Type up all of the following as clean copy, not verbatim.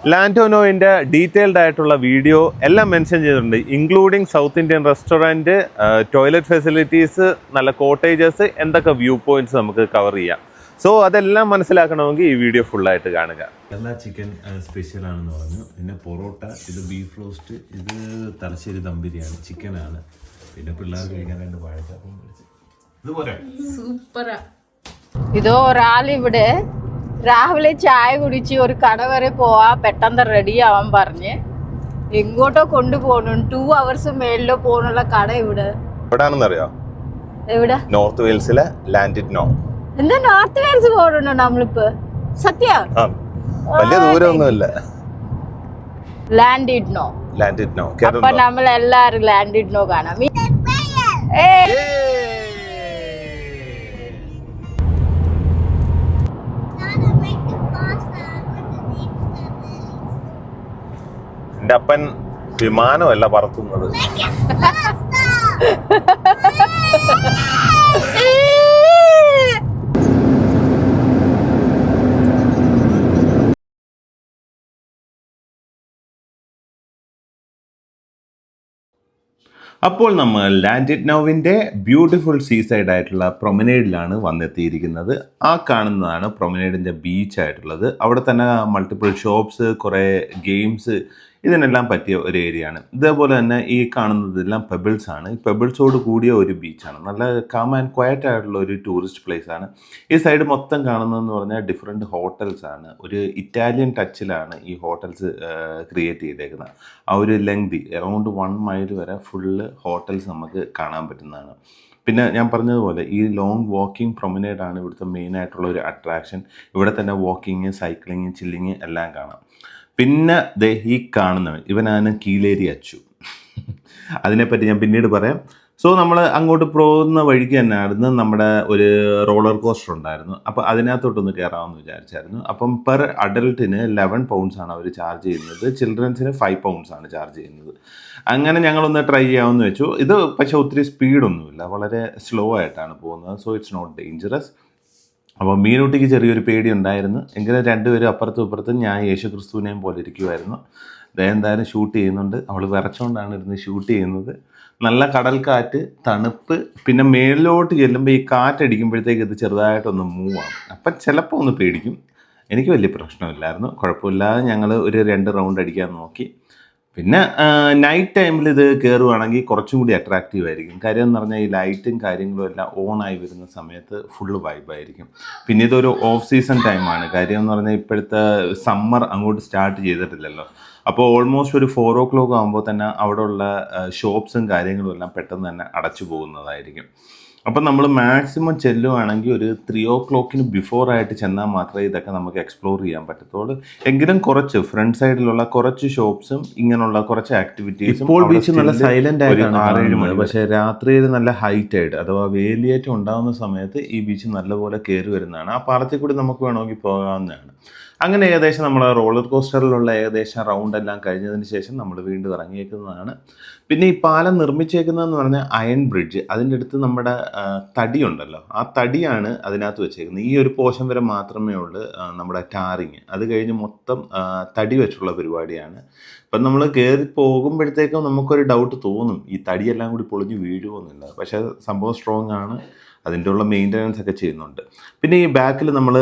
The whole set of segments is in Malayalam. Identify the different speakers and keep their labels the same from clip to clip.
Speaker 1: ലാൻറ്റോനോയിൻ്റെ ഡീറ്റെയിൽഡ് ആയിട്ടുള്ള വീഡിയോ എല്ലാം മെൻഷൻ ചെയ്തിട്ടുണ്ട്, including south Indian restaurant, toilet facilities, നല്ല കോട്ടേജസ്, എന്തൊക്കെ വ്യൂ പോയിന്റ്സ് നമുക്ക് കവർ ചെയ്യാം. സോ അതെല്ലാം മനസ്സിലാക്കണമെങ്കിൽ ഈ വീഡിയോ ഫുള്ളായിട്ട് കാണുക.
Speaker 2: കേരള ചിക്കൻ സ്പെഷ്യൽ ആണെന്ന് പറഞ്ഞു. പിന്നെ പൊറോട്ട, ഇത് ബീഫ് റോസ്റ്റ്, ഇത് തലശ്ശേരി ദം ബിരിയാണി ചിക്കനാണ്. പിന്നെ പിള്ളേർ കഴിക്കാനായിട്ട് വാഴച്ചാപ്പം ഇതുപോലെ
Speaker 3: സൂപ്പറാ. ഇതോ ഒരാളിവിടെ രാവിലെ ചായ കുടിച്ച് ഒരു കട വരെ പോവാ പെട്ടെന്ന് റെഡി ആവാൻ പറഞ്ഞ് എങ്ങോട്ടോ കൊണ്ടുപോകണം. 2 hours മേളിലോ പോകാനുള്ള കട ഇവിടെ
Speaker 1: എവിടാണെന്നറിയോ?
Speaker 3: എവിടെ?
Speaker 1: നോർത്ത് വെയിൽസിലെ ലാൻഡിറ്റ്നോ.
Speaker 3: എന്താ നോർത്ത് വെയിൽസ് പോകണോ നമ്മളിപ്പോ? സത്യം
Speaker 1: വലിയ ദൂരമൊന്നുമില്ല.
Speaker 3: ലാൻഡിറ്റ്നോ. അപ്പൊ നമ്മൾ എല്ലാരും ലാൻഡിറ്റ്നോ കാണാം.
Speaker 1: എന്റെ അപ്പൻ വിമാനമല്ല പറത്തുന്നത്. അപ്പോൾ നമ്മൾ ലാൻഡിറ്റ്നോവിൻ്റെ ബ്യൂട്ടിഫുൾ സീസൈഡ് ആയിട്ടുള്ള പ്രൊമനേഡിലാണ് വന്നെത്തിയിരിക്കുന്നത്. ആ കാണുന്നതാണ് പ്രൊമനേഡിൻ്റെ ബീച്ചായിട്ടുള്ളത്. അവിടെ തന്നെ മൾട്ടിപ്പിൾ ഷോപ്സ്, കുറേ ഗെയിംസ്, ഇതിനെല്ലാം പറ്റിയ ഒരു ഏരിയയാണ്. ഇതേപോലെ തന്നെ ഈ കാണുന്നതെല്ലാം പെബിൾസ് ആണ്. ഈ പെബിൾസോട് കൂടിയ ഒരു ബീച്ചാണ്. നല്ല കാം ആൻഡ് ക്വയറ്റ് ആയിട്ടുള്ള ഒരു ടൂറിസ്റ്റ് പ്ലേസ് ആണ്. ഈ സൈഡ് മൊത്തം കാണുന്നതെന്ന് പറഞ്ഞാൽ ഡിഫറെൻറ്റ് ഹോട്ടൽസ് ആണ്. ഒരു ഇറ്റാലിയൻ ടച്ചിലാണ് ഈ ഹോട്ടൽസ് ക്രിയേറ്റ് ചെയ്തേക്കുന്നത്. ആ ഒരു ലെങ്തി അറൗണ്ട് 1 mile വരെ ഫുള്ള് ഹോട്ടൽസ് നമുക്ക് കാണാൻ പറ്റുന്നതാണ്. പിന്നെ ഞാൻ പറഞ്ഞതുപോലെ ഈ ലോങ് വാക്കിംഗ് പ്രൊമനേഡാണ് ഇവിടുത്തെ മെയിനായിട്ടുള്ള ഒരു അട്രാക്ഷൻ. ഇവിടെ തന്നെ വാക്കിങ്, സൈക്ലിങ്, ചില്ലിങ് എല്ലാം കാണാം. പിന്നെ ഈ കാണുന്നവൻ ഇവനാണ് കീലേരി അച്ചു. അതിനെപ്പറ്റി ഞാൻ പിന്നീട് പറയാം. സോ നമ്മൾ അങ്ങോട്ട് പോകുന്ന വഴിക്ക് തന്നെ ആയിരുന്നു നമ്മുടെ ഒരു റോളർ കോസ്റ്റർ ഉണ്ടായിരുന്നു. അപ്പോൾ അതിനകത്തോട്ടൊന്ന് കയറാമെന്ന് വിചാരിച്ചായിരുന്നു. അപ്പം പെർ അഡൽട്ടിന് 11 pounds ആണ് അവർ ചാർജ് ചെയ്യുന്നത്. ചിൽഡ്രൻസിന് 5 pounds ആണ് ചാർജ് ചെയ്യുന്നത്. അങ്ങനെ ഞങ്ങളൊന്ന് ട്രൈ ചെയ്യാമെന്ന് വെച്ചു. ഇത് പക്ഷേ ഒത്തിരി സ്പീഡൊന്നുമില്ല, വളരെ സ്ലോ ആയിട്ടാണ് പോകുന്നത്. So it's not dangerous. അപ്പോൾ മീനൂട്ടിക്ക് ചെറിയൊരു പേടി ഉണ്ടായിരുന്നു. എങ്കിലും രണ്ടുപേരും അപ്പുറത്തും ഇപ്പുറത്തും ഞാൻ യേശു ക്രിസ്തുവിനെയും പോലെ ഇരിക്കുമായിരുന്നു. എന്തായാലും ഷൂട്ട് ചെയ്യുന്നുണ്ട്. അവൾ വിറച്ചുകൊണ്ടാണ് ഇരുന്ന് ഷൂട്ട് ചെയ്യുന്നത്. നല്ല കടൽക്കാറ്റ്, തണുപ്പ്, പിന്നെ മേളിലോട്ട് ചെല്ലുമ്പോൾ ഈ കാറ്റടിക്കുമ്പോഴത്തേക്ക് ഇത് ചെറുതായിട്ടൊന്ന് മൂവ് ആവും. അപ്പം ചിലപ്പോൾ ഒന്ന് പേടിക്കും. എനിക്ക് വലിയ പ്രശ്നമില്ലായിരുന്നു, കുഴപ്പമില്ലാതെ ഞങ്ങൾ ഒരു 2 റൗണ്ട് അടിക്കാൻ നോക്കി. പിന്നെ നൈറ്റ് ടൈമിൽ ഇത് കയറുവാണെങ്കിൽ കുറച്ചും കൂടി അട്രാക്റ്റീവ് ആയിരിക്കും. കാര്യം എന്ന് പറഞ്ഞാൽ ഈ ലൈറ്റും കാര്യങ്ങളും എല്ലാം ഓണായി വരുന്ന സമയത്ത് ഫുള്ള് വൈബായിരിക്കും. പിന്നെ ഇതൊരു ഓഫ് സീസൺ ടൈമാണ്. കാര്യം എന്ന് പറഞ്ഞാൽ ഇപ്പോഴത്തെ സമ്മർ അങ്ങോട്ട് സ്റ്റാർട്ട് ചെയ്തിട്ടില്ലല്ലോ. അപ്പോൾ ഓൾമോസ്റ്റ് ഒരു 4 o'clock ആകുമ്പോൾ തന്നെ അവിടെയുള്ള ഷോപ്സും കാര്യങ്ങളും എല്ലാം പെട്ടെന്ന് തന്നെ അടച്ചു പോകുന്നതായിരിക്കും. അപ്പം നമ്മൾ മാക്സിമം ചെല്ലുവാണെങ്കിൽ ഒരു 3 o'clock ബിഫോർ ആയിട്ട് ചെന്നാൽ മാത്രമേ ഇതൊക്കെ നമുക്ക് എക്സ്പ്ലോർ ചെയ്യാൻ പറ്റത്തുള്ളൂ. എങ്കിലും കുറച്ച് ഫ്രണ്ട് സൈഡിലുള്ള കുറച്ച് ഷോപ്സും ഇങ്ങനെയുള്ള കുറച്ച് ആക്ടിവിറ്റീസും. ഇപ്പോൾ ബീച്ച് നല്ല സൈലന്റ് ആയിട്ടാണ് 6-7 മണി. പക്ഷേ രാത്രിയിൽ നല്ല ഹൈറ്റ് ആയിട്ട് അഥവാ വേലിയേറ്റം ഉണ്ടാകുന്ന സമയത്ത് ഈ ബീച്ച് നല്ലപോലെ കയറി വരുന്നതാണ്. ആ പാലത്തിൽ കൂടി നമുക്ക് വേണമെങ്കിൽ പോകാവുന്നതാണ്. അങ്ങനെ ഏകദേശം നമ്മൾ റോളർ കോസ്റ്ററിലുള്ള ഏകദേശം റൗണ്ട് എല്ലാം കഴിഞ്ഞതിന് ശേഷം നമ്മൾ വീണ്ടും ഇറങ്ങിയേക്കുന്നതാണ്. പിന്നെ ഈ പാലം നിർമ്മിച്ചേക്കുന്നതെന്ന് പറഞ്ഞാൽ അയൺ ബ്രിഡ്ജ്, അതിൻ്റെ അടുത്ത് നമ്മുടെ തടിയുണ്ടല്ലോ, ആ തടിയാണ് അതിനകത്ത് വെച്ചേക്കുന്നത്. ഈ ഒരു പോർഷൻ വരെ മാത്രമേ ഉള്ളൂ നമ്മുടെ ടാറിങ്. അത് കഴിഞ്ഞ് മൊത്തം തടി വെച്ചുള്ള പരിപാടിയാണ്. അപ്പം നമ്മൾ കയറി പോകുമ്പോഴത്തേക്കും നമുക്കൊരു ഡൗട്ട് തോന്നും, ഈ തടിയെല്ലാം കൂടി പൊളിഞ്ഞ് വീഴുമോന്നില്ല. പക്ഷേ സംഭവം സ്ട്രോങ് ആണ്. അതിൻ്റെ ഉള്ള മെയിൻ്റനൻസ് ഒക്കെ ചെയ്യുന്നുണ്ട്. പിന്നെ ഈ ബാക്കിൽ നമ്മൾ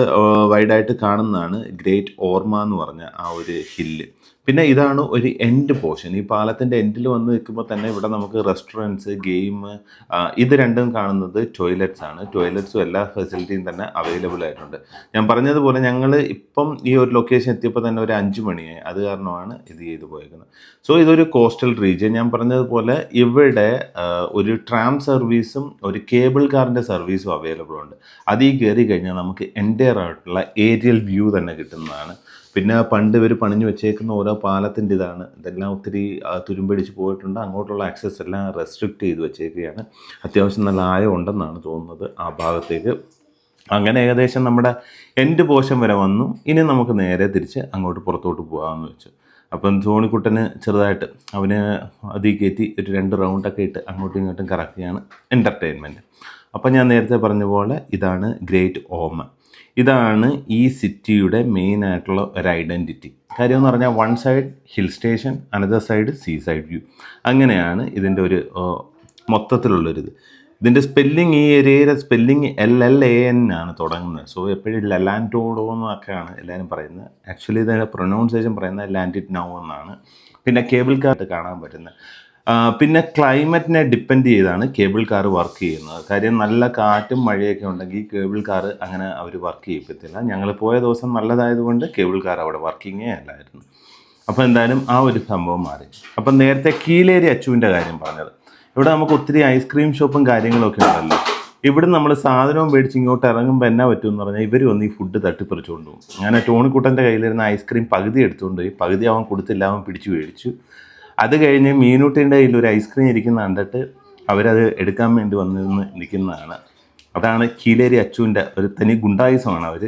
Speaker 1: വൈഡായിട്ട് കാണുന്നതാണ് ഗ്രേറ്റ് ഓർമ എന്ന് പറഞ്ഞ ആ ഒരു ഹില്ല്. പിന്നെ ഇതാണ് ഒരു എൻഡ് പോർഷൻ. ഈ പാലത്തിൻ്റെ എൻഡിൽ വന്ന് നിൽക്കുമ്പോൾ തന്നെ ഇവിടെ നമുക്ക് റെസ്റ്റോറൻറ്റ്സ്, ഗെയിം, ഇത് രണ്ടും കാണുന്നത് ടോയ്ലറ്റ്സ് ആണ്. ടോയ്ലറ്റ്സും എല്ലാ ഫെസിലിറ്റിയും തന്നെ അവൈലബിൾ ആയിട്ടുണ്ട്. ഞാൻ പറഞ്ഞതുപോലെ ഞങ്ങൾ ഇപ്പം ഈ ഒരു ലൊക്കേഷൻ എത്തിയപ്പോൾ തന്നെ ഒരു 5 മണിയായി. അത് കാരണമാണ് ഇത് ചെയ്തു പോയേക്കുന്നത്. സോ ഇതൊരു കോസ്റ്റൽ റീജിയൻ. ഞാൻ പറഞ്ഞതുപോലെ ഇവിടെ ഒരു ട്രാം സർവീസും ഒരു കേബിൾ കാറിൻ്റെ സർവീസും അവൈലബിൾ ഉണ്ട്. അതിൽ കയറി കഴിഞ്ഞാൽ നമുക്ക് എൻ്റയർ ആയിട്ടുള്ള ഏരിയൽ വ്യൂ തന്നെ കിട്ടുന്നതാണ്. പിന്നെ പണ്ട് ഇവർ പണിഞ്ഞു വെച്ചേക്കുന്ന ഓരോ പാലത്തിൻ്റെ ഇതെല്ലാം ഒത്തിരി തുരുമ്പടിച്ച് പോയിട്ടുണ്ട്. അങ്ങോട്ടുള്ള ആക്സസ് എല്ലാം റെസ്ട്രിക്റ്റ് ചെയ്ത് വെച്ചേക്കുകയാണ്. അത്യാവശ്യം നല്ല ആയം ഉണ്ടെന്നാണ് തോന്നുന്നത് ആ ഭാഗത്തേക്ക്. അങ്ങനെ ഏകദേശം നമ്മുടെ എൻഡ് പോർഷൻ വരെ വന്നു. ഇനി നമുക്ക് നേരെ തിരിച്ച് അങ്ങോട്ട് പുറത്തോട്ട് പോകാമെന്ന് വെച്ചു. അപ്പം ധോണിക്കുട്ടന് ചെറുതായിട്ട് അവന് അതിൽ കയറ്റി ഒരു 2 റൗണ്ടൊക്കെ ഇട്ട് അങ്ങോട്ടും ഇങ്ങോട്ടും കറക്കുകയാണ് എൻ്റർടൈൻമെൻറ്റ്. അപ്പം ഞാൻ നേരത്തെ പറഞ്ഞ പോലെ ഇതാണ് ഗ്രേറ്റ് ഓമ. ഇതാണ് ഈ സിറ്റിയുടെ മെയിനായിട്ടുള്ള ഒരു ഐഡൻറ്റിറ്റി. കാര്യം എന്ന് പറഞ്ഞാൽ one side hill station, another side see side view. അങ്ങനെയാണ് ഇതിൻ്റെ ഒരു മൊത്തത്തിലുള്ളൊരിത്. ഇതിൻ്റെ സ്പെല്ലിങ്, ഈ ഏരിയയിലെ സ്പെല്ലിങ് LLAN ആണ് തുടങ്ങുന്നത്. സോ എപ്പോഴും ലലാൻറ്റോഡോ എന്നൊക്കെയാണ് എല്ലാവരും പറയുന്നത്. ആക്ച്വലി ഇതിൻ്റെ പ്രൊനൗൺസിയേഷൻ പറയുന്നത് ലാൻഡിറ്റ് നൗ എന്നാണ്. പിന്നെ കേബിൾ കാർ കാണാൻ പറ്റുന്നത്. പിന്നെ ക്ലൈമറ്റിനെ ഡിപ്പെൻഡ് ചെയ്താണ് കേബിൾ കാർ വർക്ക് ചെയ്യുന്നത്. കാര്യം നല്ല കാറ്റും മഴയൊക്കെ ഉണ്ടെങ്കിൽ കേബിൾ കാർ അങ്ങനെ അവർ വർക്ക് ചെയ്യത്തില്ല. ഞങ്ങൾ പോയ ദിവസം നല്ലതായതുകൊണ്ട് കേബിൾ കാർ അവിടെ വർക്കിങ്ങേ അല്ലായിരുന്നു. അപ്പോൾ എന്തായാലും ആ ഒരു സംഭവം മാറി. അപ്പം നേരത്തെ കീലേരി അച്ചുവിൻ്റെ കാര്യം പറഞ്ഞത്, ഇവിടെ നമുക്ക് ഒത്തിരി ഐസ്ക്രീം ഷോപ്പും കാര്യങ്ങളൊക്കെ ഉണ്ടല്ലോ. ഇവിടെ നമ്മൾ സാധനവും മേടിച്ച് ഇങ്ങോട്ട് ഇറങ്ങുമ്പോൾ എന്നാ പറ്റുമെന്ന് പറഞ്ഞാൽ ഇവർ വന്ന് ഈ ഫുഡ് തട്ടിപ്പറിച്ചുകൊണ്ട് പോകും. അങ്ങനെ ടോണിക്കുട്ടൻ്റെ കയ്യിലിരുന്ന ഐസ്ക്രീം പകുതി എടുത്തുകൊണ്ട് പോയി, പകുതി അവൻ കൊടുത്തില്ല, അവൻ പിടിച്ചു മേടിച്ചു. അത് കഴിഞ്ഞ് മീനൂട്ടിൻ്റെ കയ്യിൽ ഒരു ഐസ്ക്രീം ഇരിക്കുന്ന കണ്ടിട്ട് അവരത് എടുക്കാൻ വേണ്ടി വന്നിരുന്ന് നിൽക്കുന്നതാണ്. അതാണ് കീലേരി അച്ചുവിൻ്റെ ഒരു തനി ഗുണ്ടായുസമാണ് അവർ.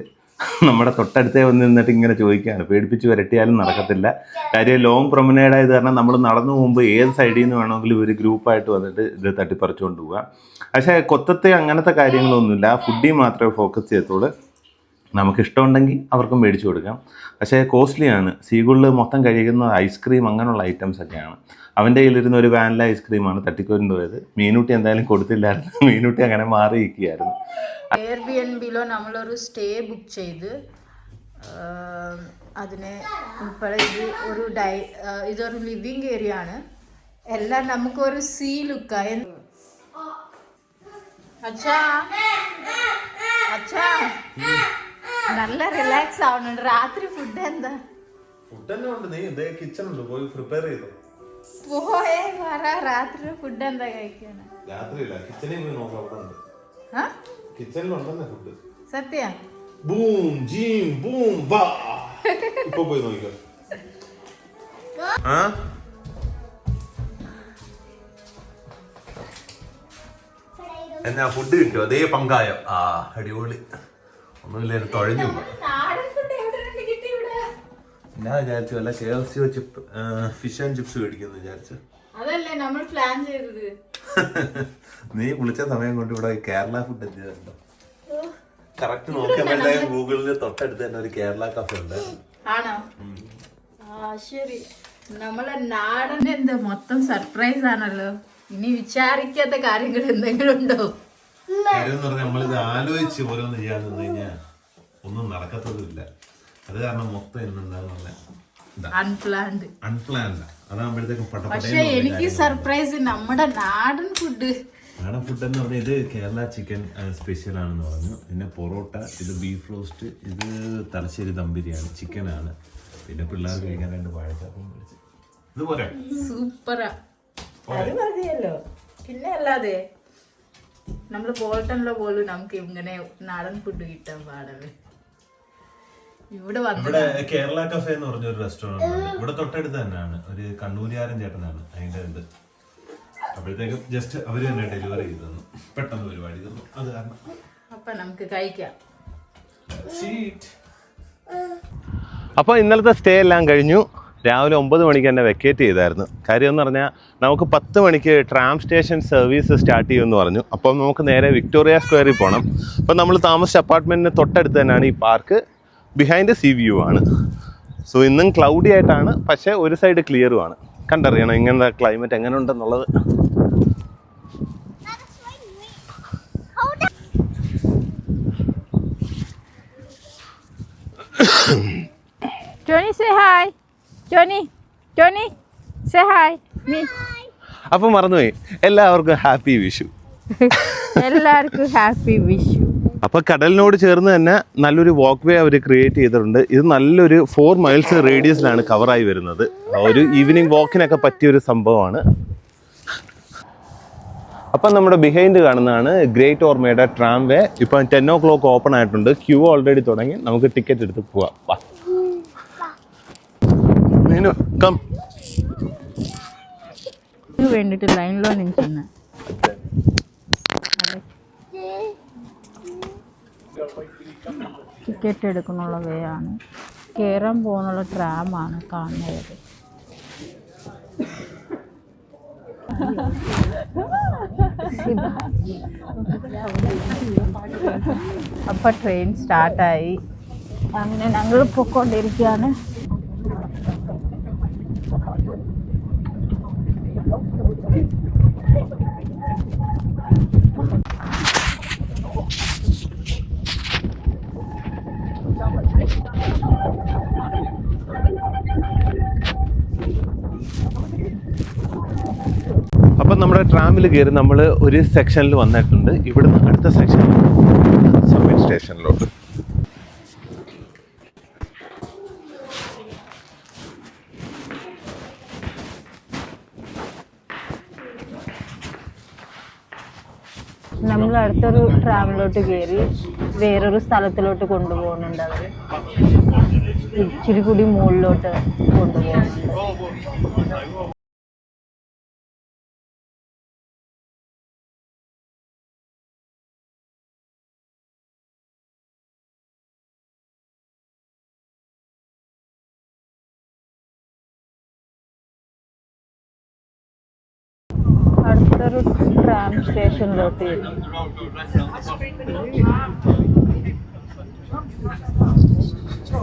Speaker 1: നമ്മുടെ തൊട്ടടുത്തേ വന്ന് നിന്നിട്ട് ഇങ്ങനെ ചോദിക്കുകയാണ്. പേടിപ്പിച്ച് വരട്ടിയാലും നടക്കത്തില്ല. കാര്യം ലോങ് പ്രൊമനേഡ് ആയത് കാരണം നമ്മൾ നടന്നു പോകുമ്പോൾ ഏത് സൈഡിൽ നിന്ന് വേണമെങ്കിലും ഒരു ഗ്രൂപ്പായിട്ട് വന്നിട്ട് ഇത് തട്ടിപ്പറിച്ചുകൊണ്ട് പോവുക. പക്ഷേ കൊത്തത്തെ അങ്ങനത്തെ കാര്യങ്ങളൊന്നുമില്ല. ഫുഡിൽ മാത്രമേ ഫോക്കസ് ചെയ്യത്തുള്ളൂ. നമുക്കിഷ്ടമുണ്ടെങ്കിൽ അവർക്കും മേടിച്ചു കൊടുക്കാം. പക്ഷേ കോസ്റ്റ്ലിയാണ്. സീഗുളിൽ മൊത്തം കഴിക്കുന്ന ഐസ്ക്രീം അങ്ങനെയുള്ള ഐറ്റംസ് ഒക്കെയാണ്. അവൻ്റെ കയ്യിലിരുന്ന ഒരു വാനില ഐസ്ക്രീമാണ് തട്ടിക്കൊണ്ട് പോയത്. മീനൂട്ടി എന്തായാലും കൊടുത്തില്ലായിരുന്നു. മീനൂട്ടി അങ്ങനെ മാറി ഇരിക്കുകയായിരുന്നു.
Speaker 3: എയർബിഎൻബിയിലോ നമ്മളൊരു സ്റ്റേ ബുക്ക് ചെയ്ത് അതിന് ഇപ്പോൾ ഇതൊരു ലിവിങ് ഏരിയ ആണ്. എല്ലാം നമുക്കൊരു സീ ലുക്കായി. അച്ഛാ അച്ഛാ നല്ല റിലാക്സ് ആവുന്നുണ്ട്. രാത്രി ഫുഡ് എന്താ? പോയേ പറ, രാത്രി ഫുഡ് എന്താ കഴിക്കാണ്? സത്യ
Speaker 1: എന്നാ ഫുഡ് കിട്ടും. അതേ പങ്കായം. അടിപൊളി. ഒന്നുമില്ല, തുഴഞ്ഞു പോകും. ഞാൻ വിചാരിച്ചു അല്ല KFC വെച്ച് ഫിഷ് ആൻഡ് ചിപ്സ് മേടിക്കുന്നു വിചാരിച്ചു.
Speaker 3: അതല്ലേ നമ്മൾ പ്ലാൻ ചെയ്തത്.
Speaker 1: നീ വിളിച്ച സമയം കൊണ്ട് ഇവിടെ കേരള ഫുഡ് എത്തിയതുണ്ടോ? കറക്റ്റ് നോക്കിയപ്പോഴേ ഗൂഗിളിൽ തൊട്ടടുത്ത് തന്നെ ഒരു കേരള കഫേ ഉണ്ട്.
Speaker 3: ആണോ? ശരി. നമ്മളെ നാടൻ എന്താ മൊത്തം സർപ്രൈസ് ആണല്ലോ. ഇനി വിചാരിക്കാത്ത കാര്യങ്ങൾ എന്തെങ്കിലും ഉണ്ടോ?
Speaker 1: കാര്യം എന്ന് പറഞ്ഞാൽ നമ്മളിത് ആലോചിച്ച് ഓരോന്ന് ചെയ്യാൻ നിന്ന് കഴിഞ്ഞാൽ ഒന്നും നടക്കത്തതുമില്ല. അത് കാരണം മൊത്തം
Speaker 3: അൺപ്ലാൻഡ്.
Speaker 1: അതാകുമ്പോഴത്തേക്കും
Speaker 3: പക്ഷെ എനിക്ക് സർപ്രൈസ് നമ്മുടെ നാടൻ ഫുഡ്.
Speaker 2: നാടൻ ഫുഡ് എന്ന് പറഞ്ഞാൽ ഇത് കേരള ചിക്കൻ സ്പെഷ്യൽ ആണെന്ന് പറഞ്ഞു. പിന്നെ പൊറോട്ട, ഇത് ബീഫ് റോസ്റ്റ്, ഇത് തലശ്ശേരി ദം ബിരിയാണി ചിക്കനാണ്. പിന്നെ പിള്ളേർ കഴിക്കാൻ 2 വാഴച്ചാപ്പം മേടിച്ചു. ഇതുപോലെ
Speaker 3: സൂപ്പറാ. അത് മതിയല്ലോ. പിന്നെ അല്ലാതെ നമ്മള് പോൾട്ടണിലോ പോലും നമുക്ക് ഇങ്ങനെ നാടൻ ഫുഡ് കിട്ടാൻ പാടല്ലേ. ഇവിടെ
Speaker 2: കേരള കഫേ എന്ന് പറഞ്ഞ ഒരു റെസ്റ്റോറന്റ് ഉണ്ട്. ഇവിടെ തൊട്ടടുത്ത് തന്നെയാണ്. ഒരു കണ്ണൂരിയാരൻ ചേട്ടനാണ് അതിന്റെ ഇത്. അപ്പോഴത്തേക്കും ജസ്റ്റ് അവര് തന്നെ ഡെലിവറി ചെയ്തു തന്നു. പെട്ടെന്ന് പരിപാടി തന്നു. അത് കാരണം
Speaker 3: അപ്പൊ നമുക്ക് കഴിക്കാം.
Speaker 1: അപ്പോൾ ഇന്നലത്തെ സ്റ്റേ എല്ലാം കഴിഞ്ഞു. രാവിലെ 9 മണിക്ക് തന്നെ വെക്കേറ്റ് ചെയ്തായിരുന്നു. കാര്യം എന്ന് പറഞ്ഞാൽ നമുക്ക് 10 മണിക്ക് ട്രാം സ്റ്റേഷൻ സർവീസ് സ്റ്റാർട്ട് ചെയ്യുമെന്ന് പറഞ്ഞു. അപ്പം നമുക്ക് നേരെ വിക്ടോറിയ സ്ക്വയറിൽ പോകണം. അപ്പം നമ്മൾ താമസിച്ച അപ്പാർട്ട്മെൻറ്റിന് തൊട്ടടുത്ത് തന്നെയാണ് ഈ പാർക്ക്. ബിഹൈൻഡ് സീ വ്യൂ ആണ്. സോ ഇന്നും ക്ലൗഡി ആയിട്ടാണ്, പക്ഷേ ഒരു സൈഡ് ക്ലിയറുമാണ്. കണ്ടറിയണം ഇങ്ങനത്തെ ക്ലൈമറ്റ് എങ്ങനെ ഉണ്ടെന്നുള്ളത്.
Speaker 3: Johnny, say hi. Johnny, say hi. Me.
Speaker 1: അപ്പം മറന്നുപോയി, എല്ലാവർക്കും ഹാപ്പി വിഷു.
Speaker 3: എല്ലാവർക്കും ഹാപ്പി വിഷു.
Speaker 1: അപ്പോൾ കടലിനോട് ചേർന്ന് തന്നെ നല്ലൊരു വാക്ക് വേ അവർ ക്രിയേറ്റ് ചെയ്തിട്ടുണ്ട്. ഇത് നല്ലൊരു 4 മൈൽസ് റേഡിയസിലാണ് കവറായി വരുന്നത്. ഒരു ഈവനിങ് വാക്കിനൊക്കെ പറ്റിയൊരു സംഭവമാണ്. അപ്പം നമ്മുടെ ബിഹൈൻഡ് കാണുന്നതാണ് ഗ്രേറ്റ് ഓർമയുടെ ട്രാം വേ. ഇപ്പം 10 o'clock ഓപ്പൺ ആയിട്ടുണ്ട്. ക്യൂ ഓൾറെഡി തുടങ്ങി. നമുക്ക് ടിക്കറ്റ് എടുത്ത് പോവാം. വാ കം.
Speaker 3: വേണ്ടിട്ട് ലൈനിലോ നിൽക്കുന്ന ടിക്കറ്റ് എടുക്കുന്നുള്ള വേ ആണ്. കയറാൻ പോകുന്നുള്ള ട്രാമാണ് കാണുന്നത്. അപ്പൊ ട്രെയിൻ സ്റ്റാർട്ടായി. അങ്ങനെ ഞങ്ങൾ പൊക്കോണ്ടിരിക്കുകയാണ്.
Speaker 1: അപ്പം നമ്മുടെ ട്രാമിൽ കയറി നമ്മൾ ഒരു സെക്ഷനിൽ വന്നിട്ടുണ്ട്. ഇവിടുന്ന് അടുത്ത സെക്ഷൻ സബ്മിറ്റ് സ്റ്റേഷനിലോട്ട്.
Speaker 3: നമ്മൾ അടുത്തൊരു ട്രാമിലോട്ട് കയറി വേറൊരു സ്ഥലത്തിലോട്ട് കൊണ്ടുപോകുന്നുണ്ട്. അവർ ഇച്ചിരി കൂടി മുകളിലോട്ട് കൊണ്ടുപോകുന്നുണ്ട്. അടുത്തൊരു ട്രാം സ്റ്റേഷനിലോട്ട്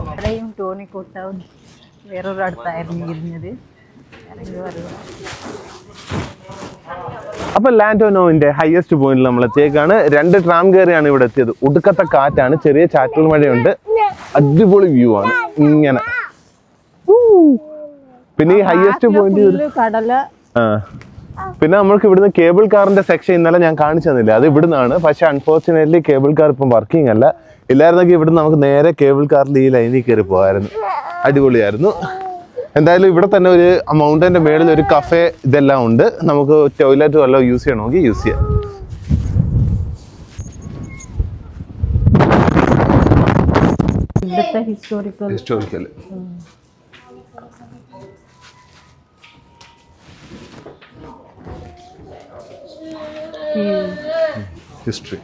Speaker 3: അവിടെയും ടോണിക്കോട്ടാവും വേറൊരു അടുത്തായിരുന്നു ഇരുന്നത്. ഇറങ്ങി വരുക.
Speaker 1: അപ്പൊ ലാൻഡോനോവിന്റെ ഹയസ്റ്റ് പോയിന്റിൽ നമ്മൾ എത്തിയേക്കാണ്. 2 ട്രാം കയറിയാണ് ഇവിടെ എത്തിയത്. ഒടുക്കത്തെ കാറ്റാണ്, ചെറിയ ചാറ്റൽ മഴയുണ്ട്, അടിപൊളി വ്യൂ ആണ് ഇങ്ങനെ. പിന്നെ ഈ ഹയസ്റ്റ് പോയിന്റ്
Speaker 3: കടല.
Speaker 1: പിന്നെ നമ്മൾക്ക് ഇവിടുന്ന് കേബിൾ കാറിന്റെ സെക്ഷൻ ഇന്നലെ ഞാൻ കാണിച്ചു തന്നില്ല, അത് ഇവിടുന്നാണ്. പക്ഷെ അൺഫോർച്ചുനേറ്റ്ലി കേബിൾ കാർ ഇപ്പം വർക്കിംഗ് അല്ല. ഇല്ലായിരുന്നെങ്കിൽ ഇവിടുന്ന് നമുക്ക് നേരെ കേബിൾ കാറിൽ ഈ ലൈനിൽ കയറി പോകായിരുന്നു. അടിപൊളിയായിരുന്നു. എന്തായാലും ഇവിടെ തന്നെ ഒരു മൗണ്ടന്റെ മേളിൽ ഒരു കഫേ ഇതെല്ലാം ഉണ്ട്. നമുക്ക് ടോയ്ലറ്റ് വല്ലതും യൂസ് ചെയ്യണമെങ്കിൽ യൂസ് ചെയ്യാം. Historical history.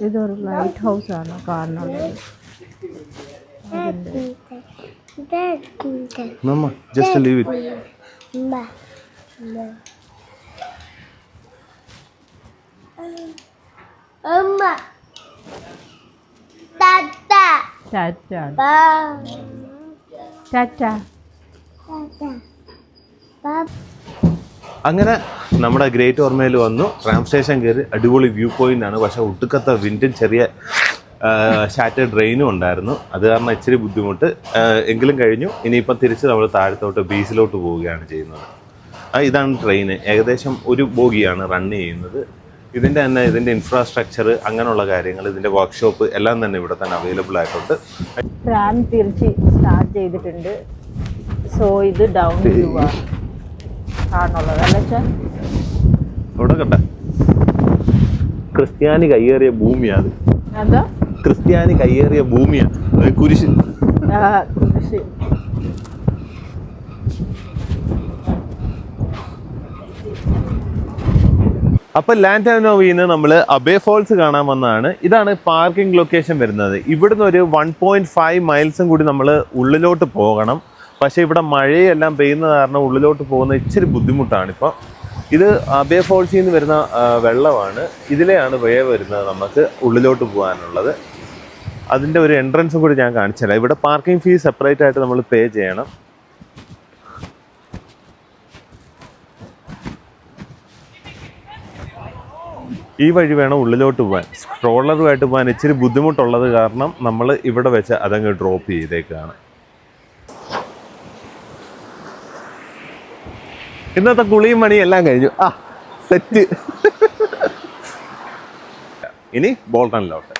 Speaker 3: ഇതൊരു ലൈറ്റ് ഹൗസ് ആണ് കാണുന്നത്.
Speaker 1: Mama, just leave it.
Speaker 4: Mama. Tata.
Speaker 3: Tata.
Speaker 4: Ba.
Speaker 3: Tata.
Speaker 4: Tata. Ba.
Speaker 1: അങ്ങനെ നമ്മുടെ ഗ്രേറ്റ് ഓർമ്മയിൽ വന്നു. ട്രാം സ്റ്റേഷൻ കയറി അടിപൊളി വ്യൂ പോയിന്റ് ആണ്. പക്ഷെ ഒട്ടുക്കത്തെ വിൻഡും ചെറിയ ഷാറ്റേഡ് റെയിനും ഉണ്ടായിരുന്നു. അത് കാരണം ഇച്ചിരി ബുദ്ധിമുട്ട് എങ്കിലും കഴിഞ്ഞു. ഇനിയിപ്പം തിരിച്ച് നമ്മൾ താഴത്തോട്ട് ബീച്ചിലോട്ട് പോവുകയാണ് ചെയ്യുന്നത്. ഇതാണ് ട്രെയിൻ. ഏകദേശം ഒരു ബോഗിയാണ് റൺ ചെയ്യുന്നത്. ഇതിൻ്റെ തന്നെ ഇതിൻ്റെ ഇൻഫ്രാസ്ട്രക്ചർ അങ്ങനെയുള്ള കാര്യങ്ങൾ, ഇതിൻ്റെ വർക്ക്ഷോപ്പ് എല്ലാം തന്നെ ഇവിടെ തന്നെ അവൈലബിൾ ആയിട്ടുണ്ട്.
Speaker 3: ട്രാം തിരിച്ച് സ്റ്റാർട്ട് ചെയ്തിട്ടുണ്ട്. സോ ഇത് ഡൗൺ വ്യൂ ആണുള്ളത് അല്ലേ?
Speaker 1: അവിടെ കണ്ട ക്രിസ്ത്യാനി കയ്യേറിയ ഭൂമിയാണ്.
Speaker 3: എന്താ
Speaker 1: ക്രിസ്ത്യാനി കയ്യേറിയ ഭൂമിയാണ് കുരിശ്.
Speaker 3: കുരിശ്.
Speaker 1: അപ്പോൾ ലാൻഡോനോവിന്ന് നമ്മൾ അബേ ഫോൾസ് കാണാൻ വന്നതാണ്. ഇതാണ് പാർക്കിംഗ് ലൊക്കേഷൻ വരുന്നത്. ഇവിടുന്ന് ഒരു 1.5 മൈൽസും കൂടി നമ്മൾ ഉള്ളിലോട്ട് പോകണം. പക്ഷേ ഇവിടെ മഴയെല്ലാം പെയ്യുന്ന കാരണം ഉള്ളിലോട്ട് പോകുന്ന ഇച്ചിരി ബുദ്ധിമുട്ടാണിപ്പോൾ. ഇത് അബേ ഫോൾസിൽ നിന്ന് വരുന്ന വെള്ളമാണ്. ഇതിലെയാണ് വേ വരുന്നത് നമുക്ക് ഉള്ളിലോട്ട് പോകാനുള്ളത്. അതിൻ്റെ ഒരു എൻട്രൻസും കൂടി ഞാൻ കാണിച്ചുതരാം. ഇവിടെ പാർക്കിംഗ് ഫീസ് സെപ്പറേറ്റ് ആയിട്ട് നമ്മൾ പേ ചെയ്യണം. ഈ വഴി വേണം ഉള്ളിലോട്ട് പോകാൻ. സ്ട്രോളറുമായിട്ട് പോകാൻ ഇച്ചിരി ബുദ്ധിമുട്ടുള്ളത് കാരണം നമ്മൾ ഇവിടെ വെച്ച് അതങ്ങ് ഡ്രോപ്പ് ചെയ്തേക്കാണ്. ഇന്നത്തെ കുളിയും മണിയും എല്ലാം കഴിഞ്ഞു. സെറ്റ്. ഇനി ബോൾട്ടണിലോട്ട്.